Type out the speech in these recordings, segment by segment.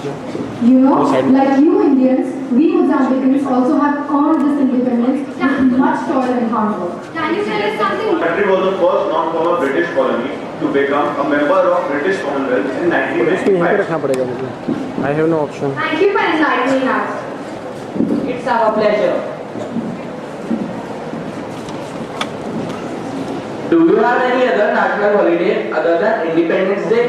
You know, like you Indians, we Mozambicans also have earned this independence with much toil and hard work. Can you tell us something? The country was the first non-former British colony to become a member of British Commonwealth in इसको यहीं पे 1995. रखना पड़ेगा मुझे. I have no option. Thank you for enlightening us. It's our pleasure. Do you have any other national holiday other than Independence Day?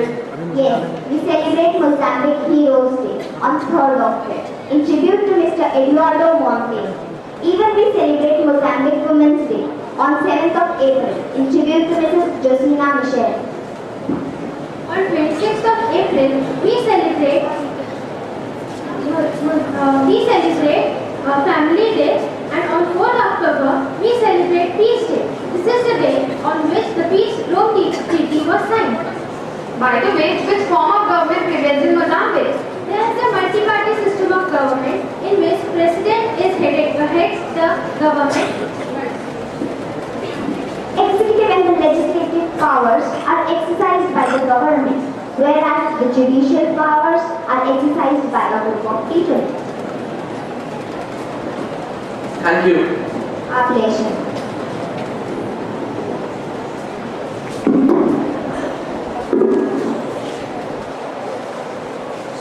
Yes, we celebrate Mozambique Heroes Day on 3rd of Feb in tribute to Mr. Eduardo Monte. Even we celebrate Mozambique Women's Day on 7th of April in tribute to Mrs. Joselina Michel. On 26th of April, we celebrate Family Day, and on 4th October, we celebrate Peace Day. This is the day on which the Peace Rome Treaty was signed. By the way, which form of government prevails in Mozambique? There is a multi-party system of government in which President heads the government. Executive and the legislative powers are exercised by the government, whereas the judicial powers are exercised by a group of people. Thank you. Our pleasure.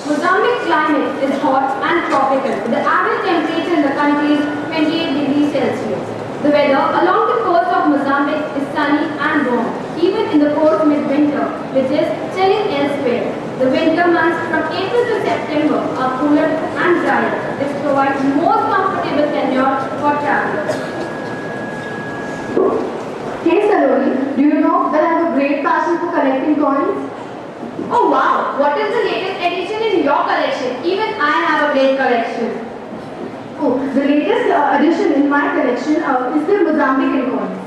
Mozambique climate is hot and tropical. The average temperature in the country is 28 degrees Celsius. The weather along the coast of Mozambique is sunny and warm, even in the cold midwinter, which is chilling elsewhere. The winter months from April to September are cooler and drier. This provides more comfortable tenure for travelers. Hey Saloni, do you know that I have a great passion for collecting coins? Oh wow, what is the latest addition in your collection? Even I have a great collection. Oh, the latest addition in my collection is the Mozambican coins.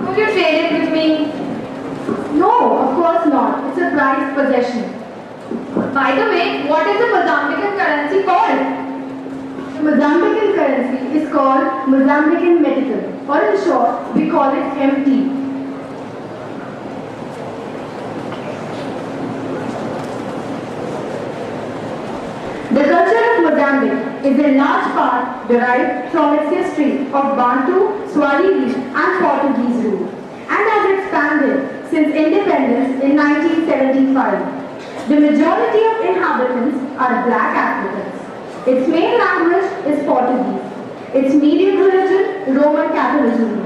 Could you trade it with me? No, of course not. It's a prized possession. By the way, what is the Mozambican currency called? The Mozambican currency is called Mozambican Medical, or in short, we call it MT. The culture of Mozambique is in large part derived from its history of Bantu, Swahili and Portuguese rule, and has expanded since independence in 1975. The majority of inhabitants are black Africans. Its main language is Portuguese. Its median religion, Roman Catholicism.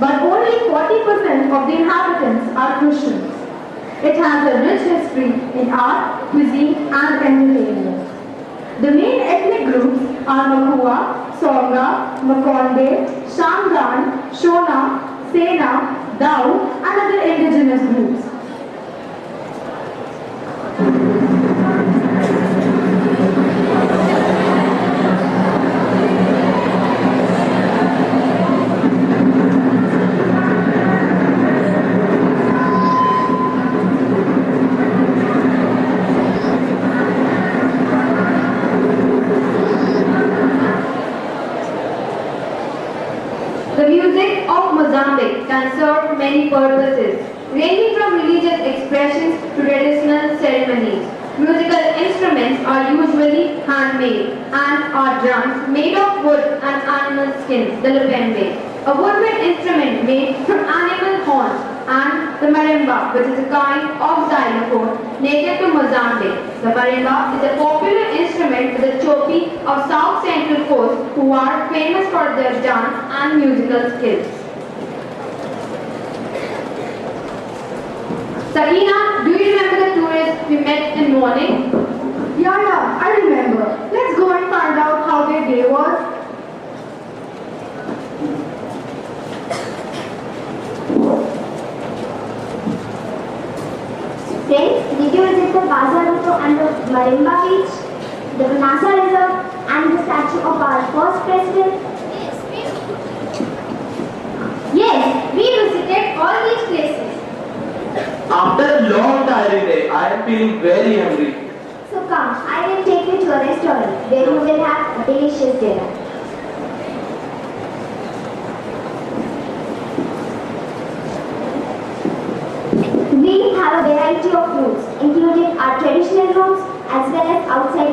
But only 40% of the inhabitants are Christians. It has a rich history in art, cuisine and entertainment. The main ethnic groups are Makua, Songa, Makonde, Shangan, Shona, Sena, Dao and other indigenous groups. The music of Mozambique can serve many purposes, ranging from religious expressions to traditional ceremonies. Musical instruments are usually handmade and are drums made of wood and animal skins, the lupembe, a woodwind instrument made from animal horns, and the marimba, which is a kind of xylophone native to Mozambique. The marimba is a popular instrument with the Chopi of South Central Coast, who are famous for their dance and musical skills. Sakina, do you remember the tourists we met in morning? Yeah, I remember. Let's go and find out how their day was. Friends, did you visit the Bazaruto and the Marimba Beach, the Manasa Reserve and the statue of our first president? Yes, we visited all these places. After a long tiring day, I am feeling very hungry. So come, I will take you to a restaurant where you will have a delicious dinner. We have a variety of rooms, including our traditional rooms as well as outside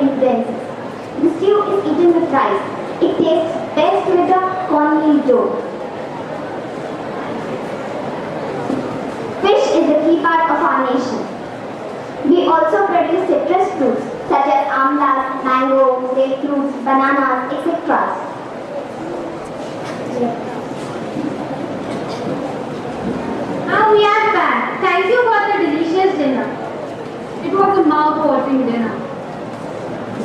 stew is eaten with rice. It tastes best with a cornmeal dough. Fish is a key part of our nation. We also produce citrus fruits such as amlas, mango, grapefruits, bananas, etc. Now we are back. Thank you for the delicious dinner. It was a mouth-watering dinner.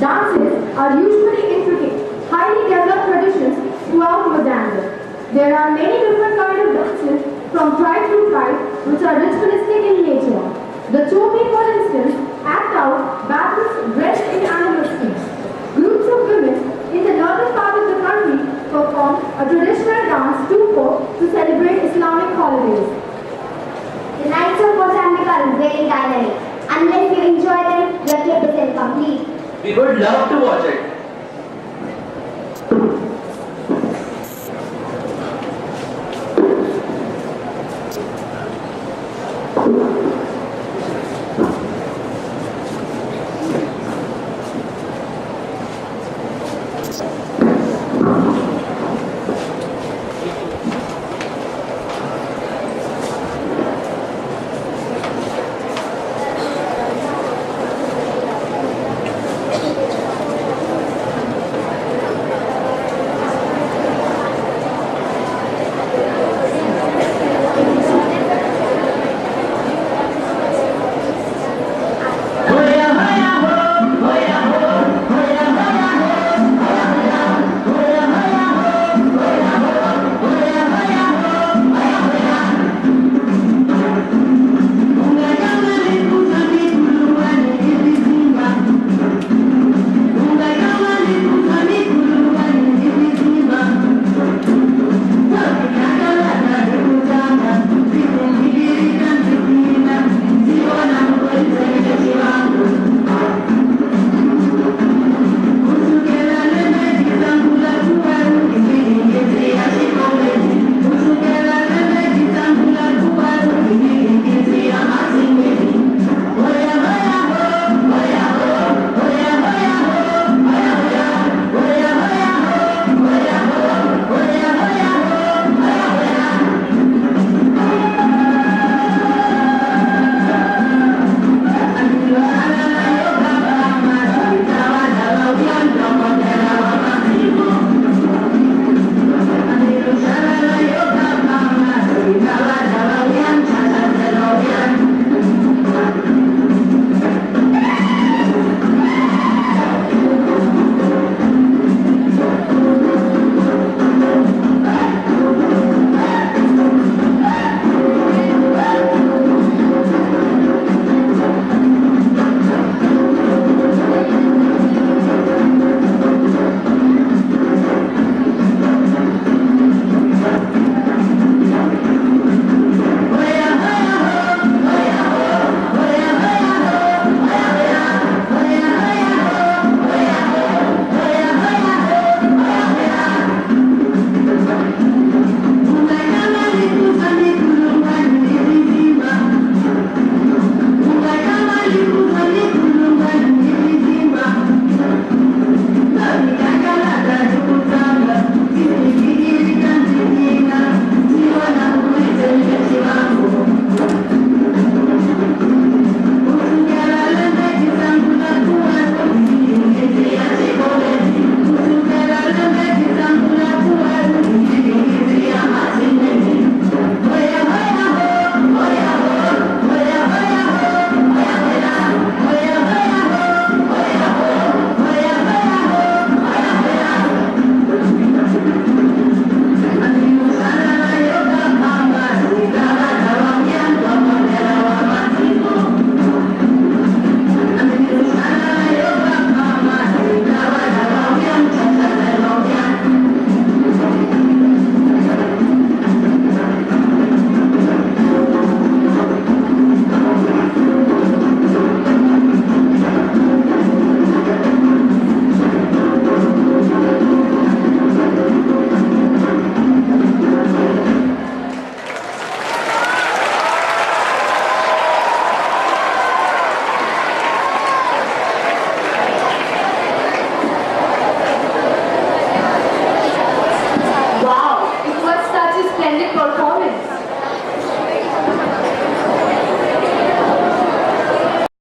Dances are usually intricate, highly developed traditions throughout Mozambique. There are many different kinds of dances from tribe to tribe which are ritualistic in nature. The Chopi, for instance, act out battles dressed in animal skins. Groups of women in the northern part of the country perform a traditional dance Tupo to celebrate Islamic holidays. The nights of Mozambique are very dynamic. Unless you enjoy them, your trip is incomplete. We would love to watch it.